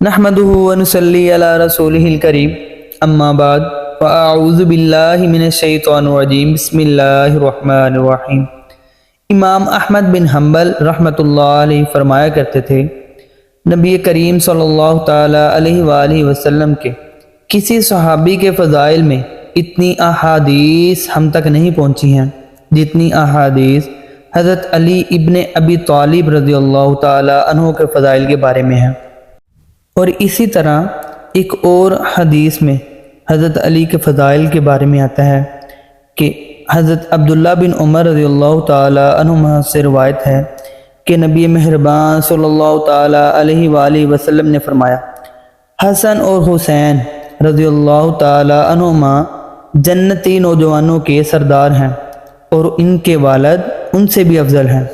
نحمده ونصلي على رسوله الكريم اما بعد فاعوذ باللہ من الشیطان الرجیم بسم اللہ الرحمن الرحیم۔ امام احمد بن حنبل رحمۃ اللہ علیہ فرمایا کرتے تھے، نبی کریم صلی اللہ تعالی علیہ وآلہ وسلم کے کسی صحابی کے فضائل میں اتنی احادیث ہم تک نہیں پہنچی ہیں جتنی احادیث حضرت علی ابن ابی طالب رضی اللہ تعالی عنہ کے فضائل کے بارے میں ہیں۔ اور اسی طرح ایک اور حدیث میں حضرت علی کے فضائل کے بارے میں آتا ہے کہ حضرت عبداللہ بن عمر رضی اللہ تعالی عنہما سے روایت ہے کہ نبی مہربان صلی اللہ تعالی علیہ وآلہ وسلم نے فرمایا، حسن اور حسین رضی اللہ تعالی عنہما جنتی نوجوانوں کے سردار ہیں اور ان کے والد ان سے بھی افضل ہیں۔